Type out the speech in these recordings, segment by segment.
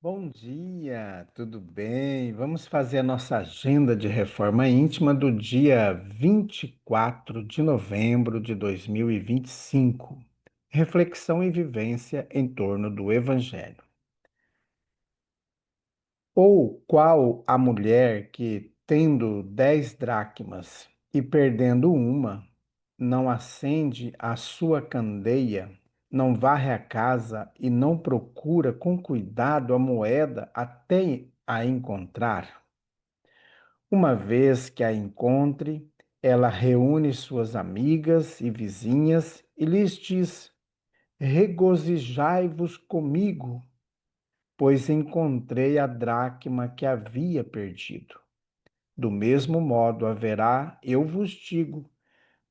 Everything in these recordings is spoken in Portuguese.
Bom dia, tudo bem? Vamos fazer a nossa agenda de reforma íntima do dia 24 de novembro de 2025. Reflexão e vivência em torno do Evangelho. Ou qual a mulher que, tendo 10 dracmas e perdendo uma, não acende a sua candeia, não varre a casa e não procura com cuidado a moeda até a encontrar? Uma vez que a encontre, ela reúne suas amigas e vizinhas e lhes diz: Regozijai-vos comigo, pois encontrei a dracma que havia perdido. Do mesmo modo haverá, eu vos digo,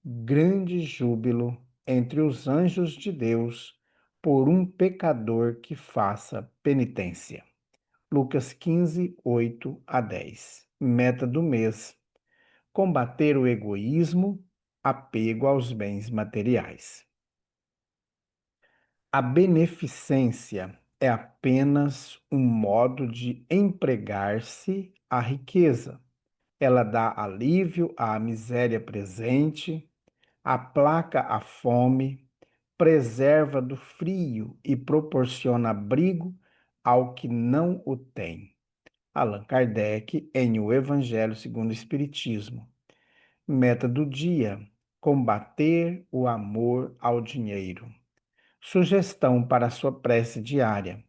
grande júbilo entre os anjos de Deus por um pecador que faça penitência. Lucas 15, 8 a 10. Meta do mês: combater o egoísmo, apego aos bens materiais. A beneficência é apenas um modo de empregar-se a riqueza. Ela dá alívio à miséria presente, aplaca a fome, preserva do frio e proporciona abrigo ao que não o tem. Allan Kardec, em O Evangelho segundo o Espiritismo. Meta do dia: combater o amor ao dinheiro. Sugestão para a sua prece diária: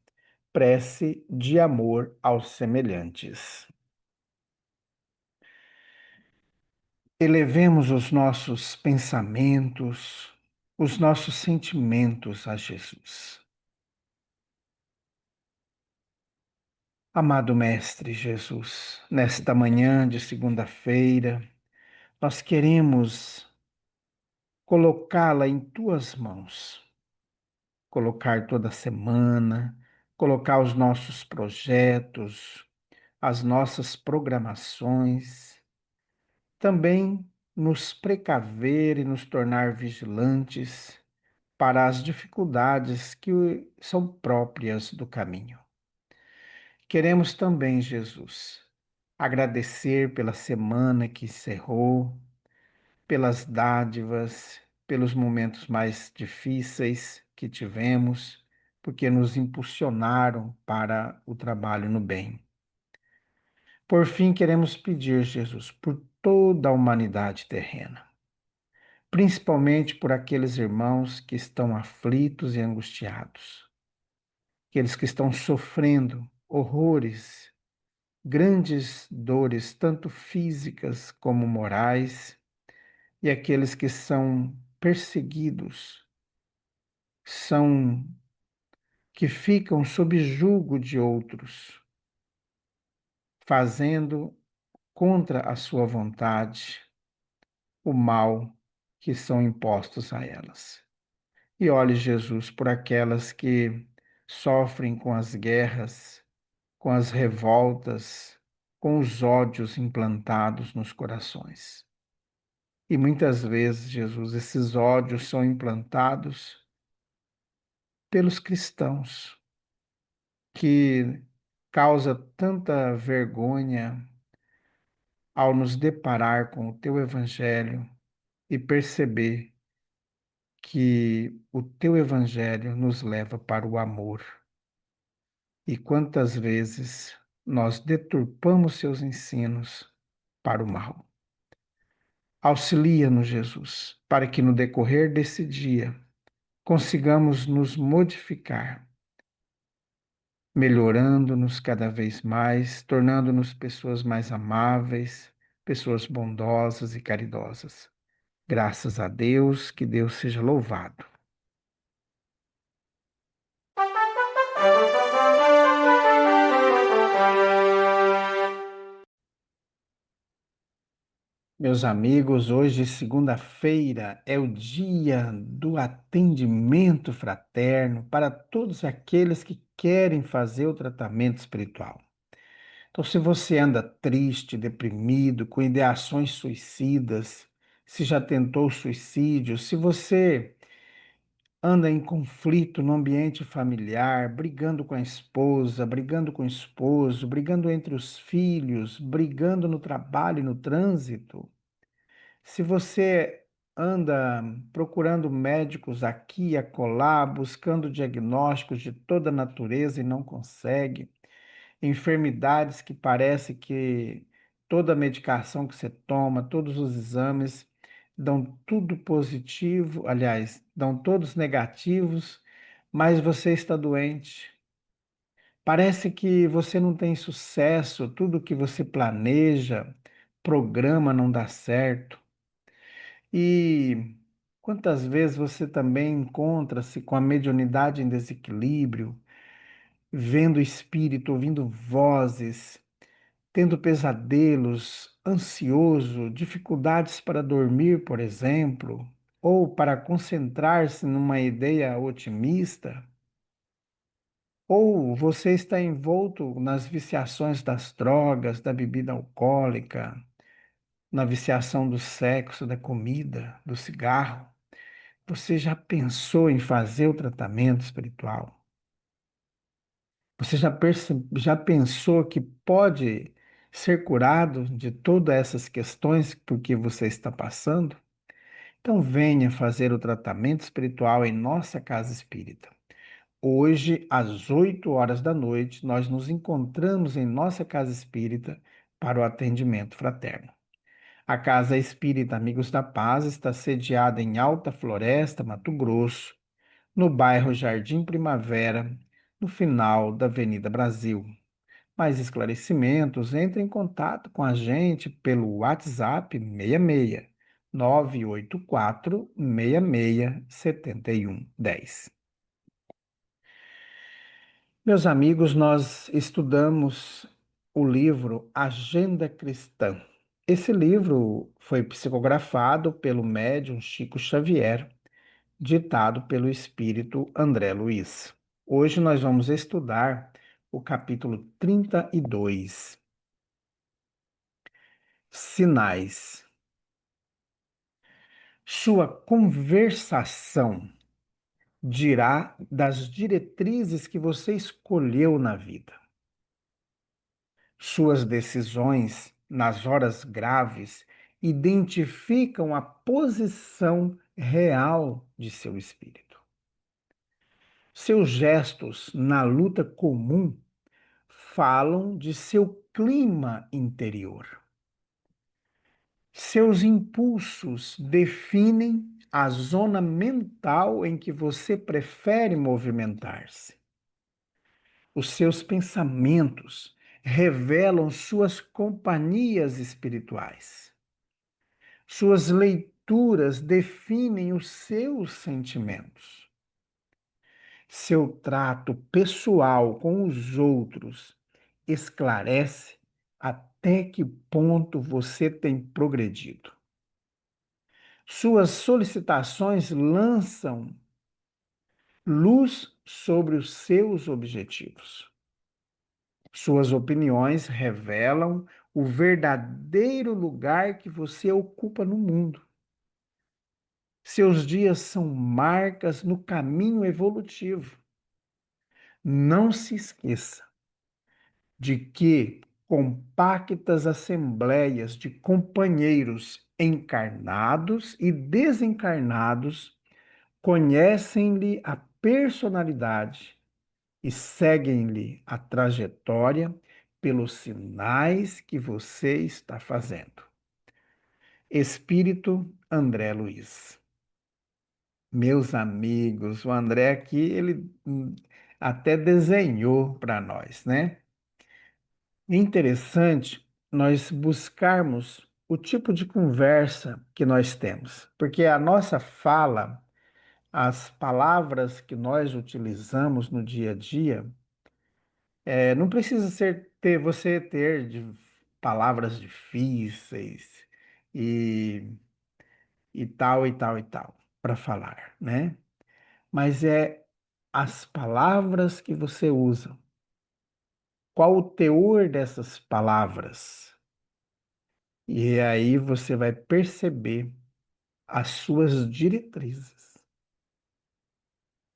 prece de amor aos semelhantes. Elevemos os nossos pensamentos, os nossos sentimentos a Jesus. Amado Mestre Jesus, nesta manhã de segunda-feira, nós queremos colocá-la em tuas mãos, colocar toda semana, colocar os nossos projetos, as nossas programações, também nos precaver e nos tornar vigilantes para as dificuldades que são próprias do caminho. Queremos também, Jesus, agradecer pela semana que encerrou, pelas dádivas, pelos momentos mais difíceis que tivemos, porque nos impulsionaram para o trabalho no bem. Por fim, queremos pedir, Jesus, por toda a humanidade terrena, principalmente por aqueles irmãos que estão aflitos e angustiados, aqueles que estão sofrendo horrores, grandes dores, tanto físicas como morais, e aqueles que são perseguidos, são que ficam sob julgo de outros, fazendo contra a sua vontade o mal que são impostos a elas. E olhe, Jesus, por aquelas que sofrem com as guerras, com as revoltas, com os ódios implantados nos corações. E muitas vezes, Jesus, esses ódios são implantados pelos cristãos, que causa tanta vergonha ao nos deparar com o teu evangelho e perceber que o teu evangelho nos leva para o amor. E quantas vezes nós deturpamos seus ensinos para o mal. Auxilia-nos, Jesus, para que no decorrer desse dia consigamos nos modificar, melhorando-nos cada vez mais, tornando-nos pessoas mais amáveis, pessoas bondosas e caridosas. Graças a Deus, que Deus seja louvado. Meus amigos, hoje, segunda-feira, é o dia do atendimento fraterno para todos aqueles que querem fazer o tratamento espiritual. Então, se você anda triste, deprimido, com ideações suicidas, se já tentou suicídio, se você anda em conflito no ambiente familiar, brigando com a esposa, brigando com o esposo, brigando entre os filhos, brigando no trabalho e no trânsito, se você anda procurando médicos aqui e acolá, buscando diagnósticos de toda natureza e não consegue, enfermidades que parece que toda medicação que você toma, todos os exames dão tudo positivo, aliás, dão todos negativos, mas você está doente. Parece que você não tem sucesso, tudo que você planeja, programa não dá certo. E quantas vezes você também encontra-se com a mediunidade em desequilíbrio, vendo espírito, ouvindo vozes, tendo pesadelos, ansioso, dificuldades para dormir, por exemplo, ou para concentrar-se numa ideia otimista? Ou você está envolto nas viciações das drogas, da bebida alcoólica, na viciação do sexo, da comida, do cigarro? Você já pensou em fazer o tratamento espiritual? Você já pensou que pode ser curado de todas essas questões por que você está passando? Então venha fazer o tratamento espiritual em nossa casa espírita. Hoje, às 8 horas da noite, nós nos encontramos em nossa casa espírita para o atendimento fraterno. A Casa Espírita Amigos da Paz está sediada em Alta Floresta, Mato Grosso, no bairro Jardim Primavera, no final da Avenida Brasil. Mais esclarecimentos, entre em contato com a gente pelo WhatsApp 66 984 66 7110. Meus amigos, nós estudamos o livro Agenda Cristã. Esse livro foi psicografado pelo médium Chico Xavier, ditado pelo espírito André Luiz. Hoje nós vamos estudar o capítulo 32, Sinais. Sua conversação dirá das diretrizes que você escolheu na vida. Suas decisões, nas horas graves, identificam a posição real de seu espírito. Seus gestos na luta comum falam de seu clima interior. Seus impulsos definem a zona mental em que você prefere movimentar-se. Os seus pensamentos revelam suas companhias espirituais. Suas leituras definem os seus sentimentos. Seu trato pessoal com os outros esclarece até que ponto você tem progredido. Suas solicitações lançam luz sobre os seus objetivos. Suas opiniões revelam o verdadeiro lugar que você ocupa no mundo. Seus dias são marcas no caminho evolutivo. Não se esqueça de que compactas assembleias de companheiros encarnados e desencarnados conhecem-lhe a personalidade e seguem-lhe a trajetória pelos sinais que você está fazendo. Espírito André Luiz. Meus amigos, o André aqui, ele até desenhou para nós, né? É interessante nós buscarmos o tipo de conversa que nós temos, porque a nossa fala, as palavras que nós utilizamos no dia a dia, não precisa você ter palavras difíceis e, e tal e tal e tal para falar, né? Mas é as palavras que você usa. Qual o teor dessas palavras? E aí você vai perceber as suas diretrizes.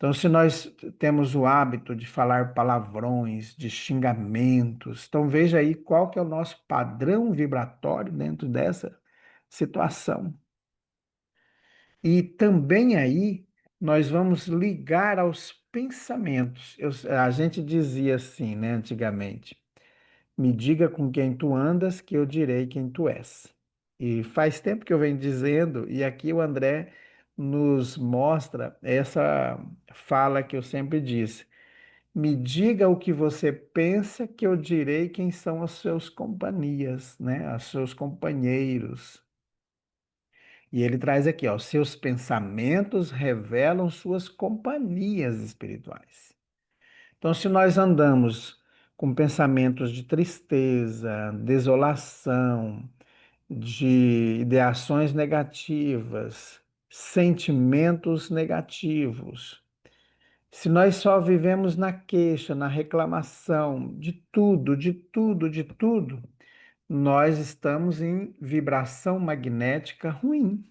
Então, se nós temos o hábito de falar palavrões, de xingamentos, então veja aí qual que é o nosso padrão vibratório dentro dessa situação. E também aí nós vamos ligar aos pensamentos. A gente dizia assim, né, antigamente: me diga com quem tu andas, que eu direi quem tu és. E faz tempo que eu venho dizendo, e aqui o André nos mostra essa fala que eu sempre disse: me diga o que você pensa, que eu direi quem são as suas companhias, né? Os seus companheiros. E ele traz aqui, ó, seus pensamentos revelam suas companhias espirituais. Então, se nós andamos com pensamentos de tristeza, desolação, de ideações negativas, sentimentos negativos, se nós só vivemos na queixa, na reclamação de tudo, de tudo, de tudo, nós estamos em vibração magnética ruim.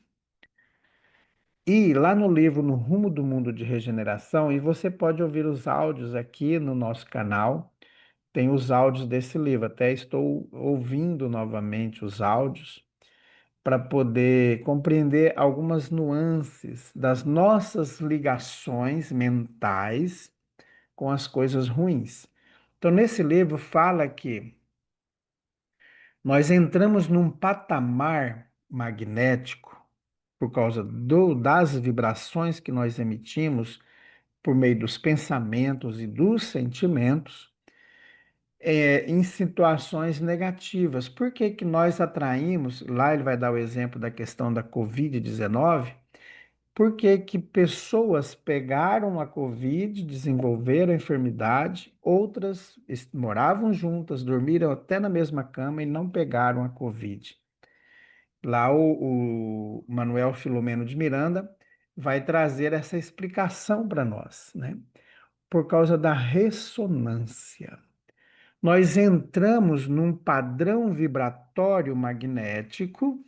E lá no livro No Rumo do Mundo de Regeneração, e você pode ouvir os áudios aqui no nosso canal, tem os áudios desse livro, até estou ouvindo novamente os áudios para poder compreender algumas nuances das nossas ligações mentais com as coisas ruins. Então, nesse livro fala que nós entramos num patamar magnético por causa das vibrações que nós emitimos por meio dos pensamentos e dos sentimentos, em situações negativas. Por que que nós atraímos, lá ele vai dar o exemplo da questão da Covid-19, por que que pessoas pegaram a Covid, desenvolveram a enfermidade, outras moravam juntas, dormiram até na mesma cama e não pegaram a Covid. Lá o Manuel Filomeno de Miranda vai trazer essa explicação para nós, né? Por causa da ressonância. Nós entramos num padrão vibratório magnético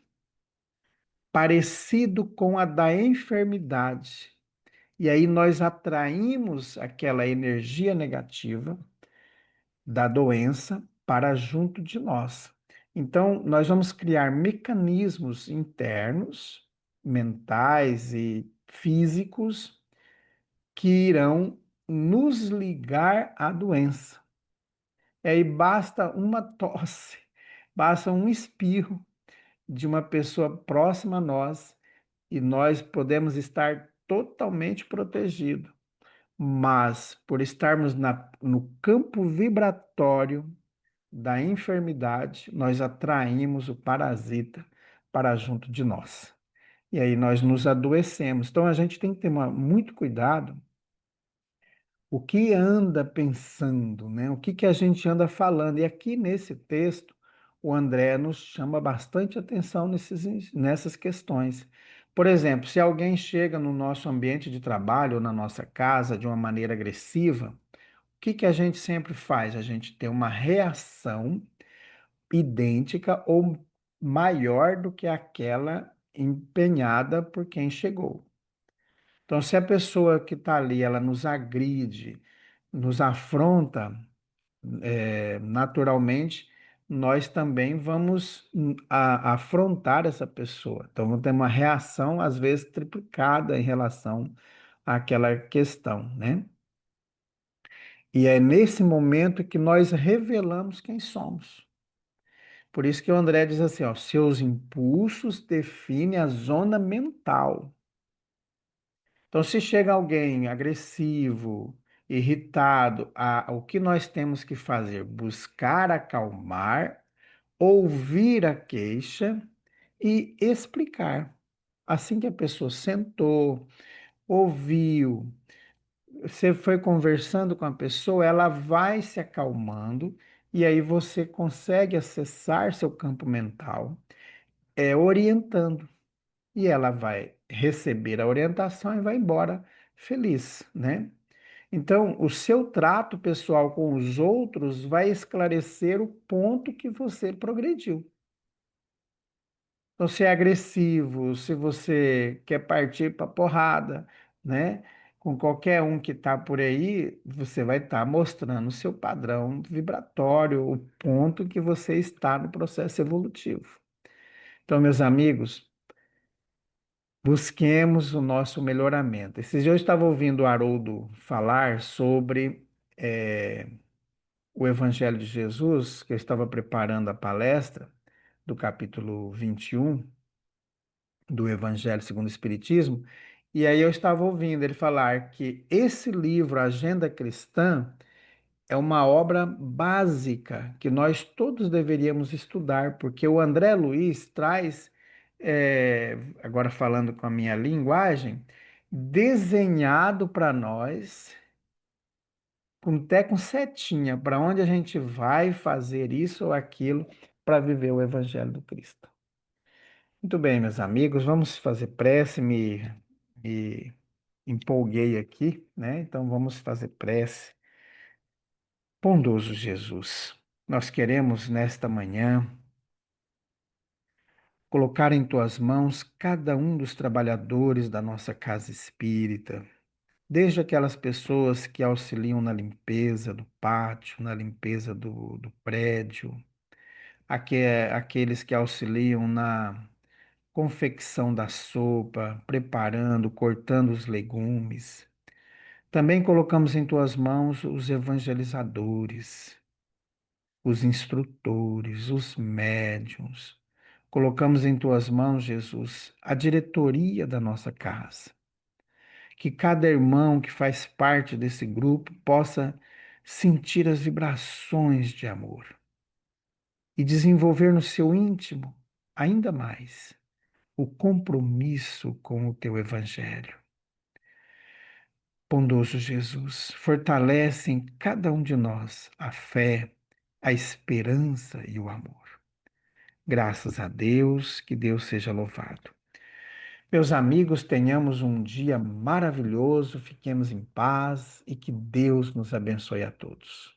parecido com a da enfermidade. E aí nós atraímos aquela energia negativa da doença para junto de nós. Então, nós vamos criar mecanismos internos, mentais e físicos que irão nos ligar à doença. E aí basta uma tosse, basta um espirro de uma pessoa próxima a nós e nós podemos estar totalmente protegidos. Mas por estarmos no campo vibratório da enfermidade, nós atraímos o parasita para junto de nós. E aí nós nos adoecemos. Então a gente tem que ter muito cuidado o que anda pensando, né? O que que a gente anda falando. E aqui nesse texto, o André nos chama bastante atenção nessas questões. Por exemplo, se alguém chega no nosso ambiente de trabalho ou na nossa casa de uma maneira agressiva, o que que a gente sempre faz? A gente tem uma reação idêntica ou maior do que aquela empenhada por quem chegou. Então, se a pessoa que está ali, ela nos agride, nos afronta, naturalmente, nós também vamos afrontar essa pessoa. Então, vamos ter uma reação, às vezes, triplicada em relação àquela questão, né? E é nesse momento que nós revelamos quem somos. Por isso que o André diz assim, ó, seus impulsos definem a zona mental. Então, se chega alguém agressivo, irritado, o que nós temos que fazer? Buscar acalmar, ouvir a queixa e explicar. Assim que a pessoa sentou, ouviu, você foi conversando com a pessoa, ela vai se acalmando e aí você consegue acessar seu campo mental, orientando. E ela vai receber a orientação e vai embora feliz, né? Então, o seu trato pessoal com os outros vai esclarecer o ponto que você progrediu. Então, se é agressivo, se você quer partir para porrada, né? com qualquer um que está por aí, você vai estar mostrando o seu padrão vibratório, o ponto que você está no processo evolutivo. Então, meus amigos, busquemos o nosso melhoramento. Esses dias eu estava ouvindo o Haroldo falar sobre o Evangelho de Jesus, que eu estava preparando a palestra do capítulo 21 do Evangelho segundo o Espiritismo, e aí eu estava ouvindo ele falar que esse livro, Agenda Cristã, é uma obra básica que nós todos deveríamos estudar, porque o André Luiz traz, agora falando com a minha linguagem, desenhado para nós, até com setinha, para onde a gente vai fazer isso ou aquilo para viver o Evangelho do Cristo. Muito bem, meus amigos, vamos fazer prece, me empolguei aqui, né? Então vamos fazer prece. Bondoso Jesus, nós queremos nesta manhã colocar em tuas mãos cada um dos trabalhadores da nossa casa espírita, desde aquelas pessoas que auxiliam na limpeza do pátio, na limpeza do prédio, aqueles que auxiliam na confecção da sopa, preparando, cortando os legumes. Também colocamos em tuas mãos os evangelizadores, os instrutores, os médiuns. Colocamos em tuas mãos, Jesus, a diretoria da nossa casa. Que cada irmão que faz parte desse grupo possa sentir as vibrações de amor e desenvolver no seu íntimo ainda mais o compromisso com o teu evangelho. Bondoso Jesus, fortalece em cada um de nós a fé, a esperança e o amor. Graças a Deus, que Deus seja louvado. Meus amigos, tenhamos um dia maravilhoso, fiquemos em paz e que Deus nos abençoe a todos.